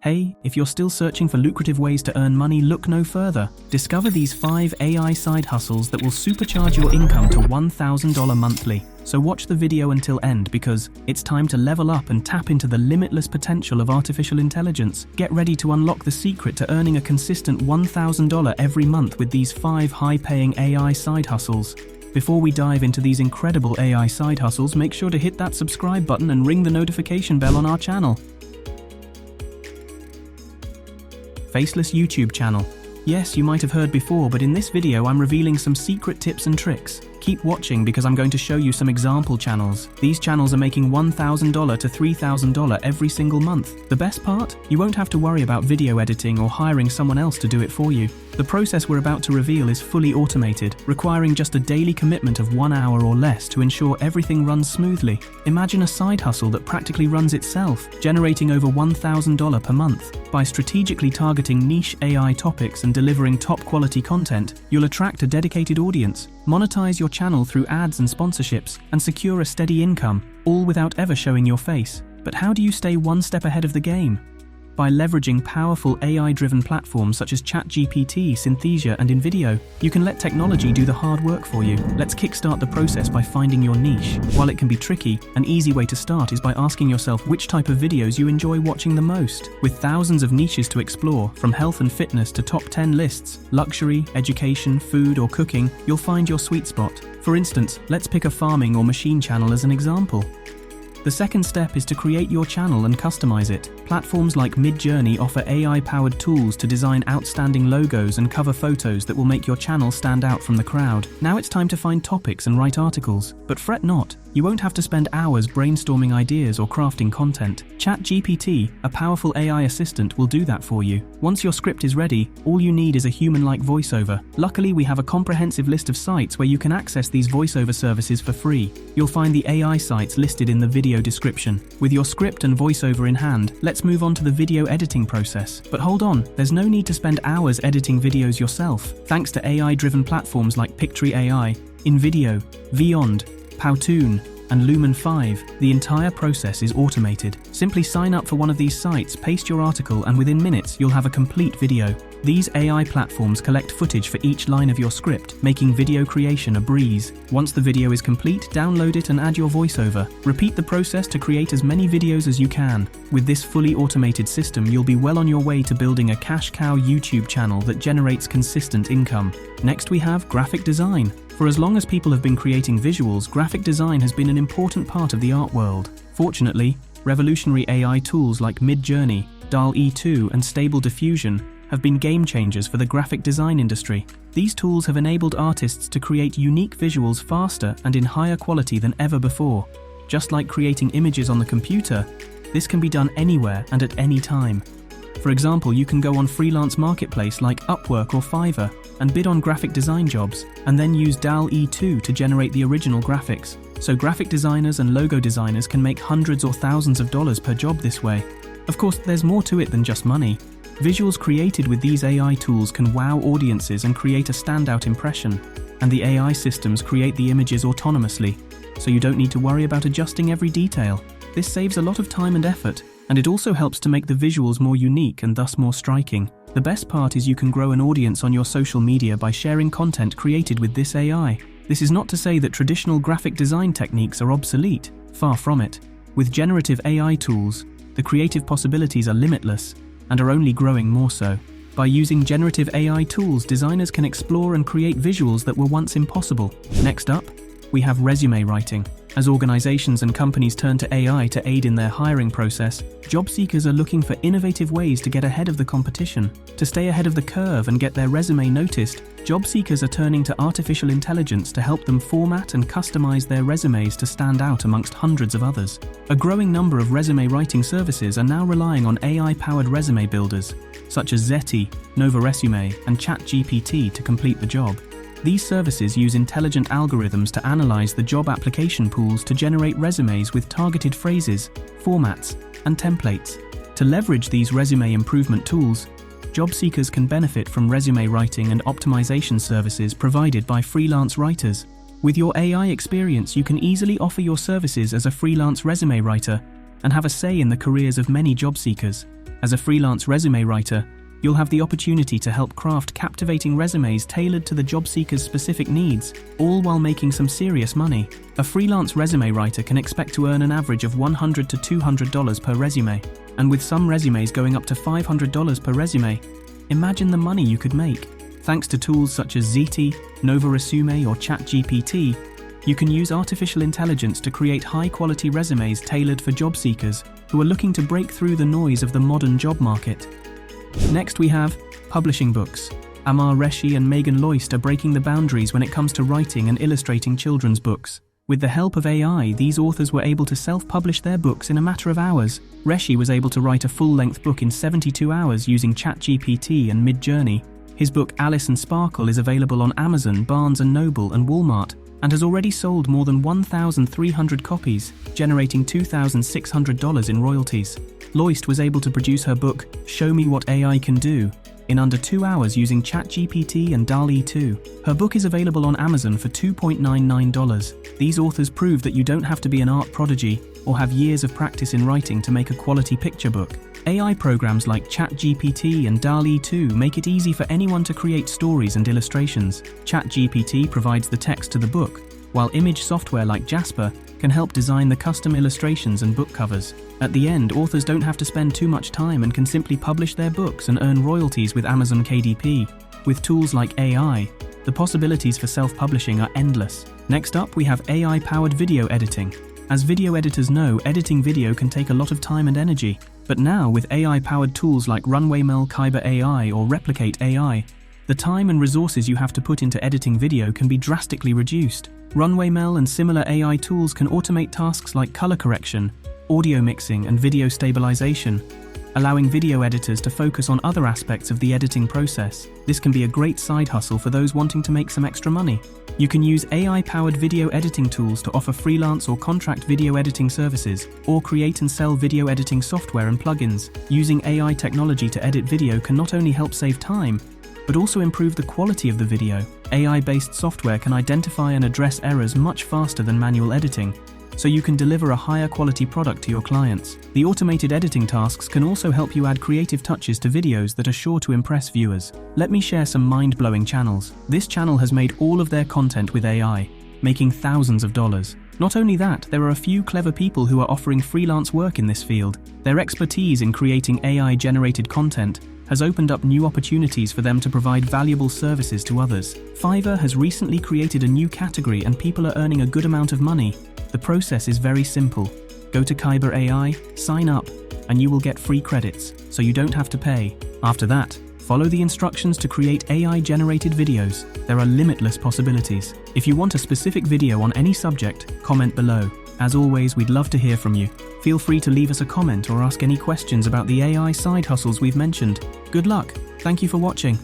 Hey, if you're still searching for lucrative ways to earn money, look no further. Discover these 5 AI side hustles that will supercharge your income to $1,000 monthly. So watch the video until end because it's time to level up and tap into the limitless potential of artificial intelligence. Get ready to unlock the secret to earning a consistent $1,000 every month with these 5 high-paying AI side hustles. Before we dive into these incredible AI side hustles, make sure to hit that subscribe button and ring the notification bell on our channel. Faceless YouTube channel. Yes, you might have heard before, but in this video I'm revealing some secret tips and tricks. Keep watching because I'm going to show you some example channels. These channels are making $1,000 to $3,000 every single month. The best part? You won't have to worry about video editing or hiring someone else to do it for you. The process we're about to reveal is fully automated, requiring just a daily commitment of 1 hour or less to ensure everything runs smoothly. Imagine a side hustle that practically runs itself, generating over $1,000 per month. By strategically targeting niche AI topics and delivering top-quality content, you'll attract a dedicated audience, monetize your channel through ads and sponsorships, and secure a steady income, all without ever showing your face. But how do you stay one step ahead of the game? By leveraging powerful AI-driven platforms such as ChatGPT, Synthesia, and InVideo, you can let technology do the hard work for you. Let's kickstart the process by finding your niche. While it can be tricky, an easy way to start is by asking yourself which type of videos you enjoy watching the most. With thousands of niches to explore, from health and fitness to top 10 lists, luxury, education, food, or cooking, you'll find your sweet spot. For instance, let's pick a farming or machine channel as an example. The second step is to create your channel and customize it. Platforms like Midjourney offer AI-powered tools to design outstanding logos and cover photos that will make your channel stand out from the crowd. Now it's time to find topics and write articles. But fret not, you won't have to spend hours brainstorming ideas or crafting content. ChatGPT, a powerful AI assistant, will do that for you. Once your script is ready, all you need is a human-like voiceover. Luckily, we have a comprehensive list of sites where you can access these voiceover services for free. You'll find the AI sites listed in the video description. With your script and voiceover in hand, let's move on to the video editing process. But hold on, there's no need to spend hours editing videos yourself. Thanks to AI-driven platforms like Pictory AI, InVideo, Vyond, Powtoon, and Lumen 5, the entire process is automated. Simply sign up for one of these sites, paste your article, and within minutes you'll have a complete video. These AI platforms collect footage for each line of your script, making video creation a breeze. Once the video is complete, download it and add your voiceover. Repeat the process to create as many videos as you can. With this fully automated system, you'll be well on your way to building a cash cow YouTube channel that generates consistent income. Next we have graphic design. For as long as people have been creating visuals, graphic design has been an important part of the art world. Fortunately, revolutionary AI tools like Midjourney, DALL-E 2, and Stable Diffusion have been game changers for the graphic design industry. These tools have enabled artists to create unique visuals faster and in higher quality than ever before. Just like creating images on the computer, this can be done anywhere and at any time. For example, you can go on freelance marketplace like Upwork or Fiverr and bid on graphic design jobs, and then use DALL-E 2 to generate the original graphics. So graphic designers and logo designers can make hundreds or thousands of dollars per job this way. Of course, there's more to it than just money. Visuals created with these AI tools can wow audiences and create a standout impression, and the AI systems create the images autonomously, so you don't need to worry about adjusting every detail. This saves a lot of time and effort, and it also helps to make the visuals more unique and thus more striking. The best part is you can grow an audience on your social media by sharing content created with this AI. This is not to say that traditional graphic design techniques are obsolete, far from it. With generative AI tools, the creative possibilities are limitless and are only growing more so. By using generative AI tools, designers can explore and create visuals that were once impossible. Next up, we have resume writing. As organizations and companies turn to AI to aid in their hiring process, job seekers are looking for innovative ways to get ahead of the competition. To stay ahead of the curve and get their resume noticed, job seekers are turning to artificial intelligence to help them format and customize their resumes to stand out amongst hundreds of others. A growing number of resume writing services are now relying on AI-powered resume builders, such as Zeti, Nova Resume, and ChatGPT to complete the job. These services use intelligent algorithms to analyze the job application pools to generate resumes with targeted phrases, formats, and templates. To leverage these resume improvement tools, job seekers can benefit from resume writing and optimization services provided by freelance writers. With your AI experience, you can easily offer your services as a freelance resume writer, and have a say in the careers of many job seekers. As a freelance resume writer, you'll have the opportunity to help craft captivating resumes tailored to the job seeker's specific needs, all while making some serious money. A freelance resume writer can expect to earn an average of $100 to $200 per resume, and with some resumes going up to $500 per resume. Imagine the money you could make. Thanks to tools such as Ziti, Nova Resume, or ChatGPT, you can use artificial intelligence to create high-quality resumes tailored for job seekers who are looking to break through the noise of the modern job market. Next we have publishing books. Amar Reshi and Megan Loist are breaking the boundaries when it comes to writing and illustrating children's books. With the help of AI, these authors were able to self-publish their books in a matter of hours. Reshi was able to write a full-length book in 72 hours using ChatGPT and Midjourney. His book Alice and Sparkle is available on Amazon, Barnes & Noble, and Walmart, and has already sold more than 1,300 copies, generating $2,600 in royalties. Loist was able to produce her book, Show Me What AI Can Do, in under 2 hours using ChatGPT and DALL-E 2. Her book is available on Amazon for $2.99. These authors prove that you don't have to be an art prodigy or have years of practice in writing to make a quality picture book. AI programs like ChatGPT and DALL-E 2 make it easy for anyone to create stories and illustrations. ChatGPT provides the text to the book, while image software like Jasper can help design the custom illustrations and book covers. At the end, authors don't have to spend too much time and can simply publish their books and earn royalties with Amazon KDP. With tools like AI, the possibilities for self-publishing are endless. Next up, we have AI-powered video editing. As video editors know, editing video can take a lot of time and energy. But now, with AI-powered tools like RunwayMel, Kyber AI, or Replicate AI, the time and resources you have to put into editing video can be drastically reduced. RunwayMel and similar AI tools can automate tasks like color correction, audio mixing, and video stabilization, allowing video editors to focus on other aspects of the editing process. This can be a great side hustle for those wanting to make some extra money. You can use AI-powered video editing tools to offer freelance or contract video editing services, or create and sell video editing software and plugins. Using AI technology to edit video can not only help save time, but also improve the quality of the video. AI-based software can identify and address errors much faster than manual editing, so you can deliver a higher quality product to your clients. The automated editing tasks can also help you add creative touches to videos that are sure to impress viewers. Let me share some mind-blowing channels. This channel has made all of their content with AI, making thousands of dollars. Not only that, there are a few clever people who are offering freelance work in this field. Their expertise in creating AI-generated content has opened up new opportunities for them to provide valuable services to others. Fiverr has recently created a new category and people are earning a good amount of money. The process is very simple. Go to Kyber AI, sign up, and you will get free credits, so you don't have to pay. After that, follow the instructions to create AI-generated videos. There are limitless possibilities. If you want a specific video on any subject, comment below. As always, we'd love to hear from you. Feel free to leave us a comment or ask any questions about the AI side hustles we've mentioned. Good luck. Thank you for watching.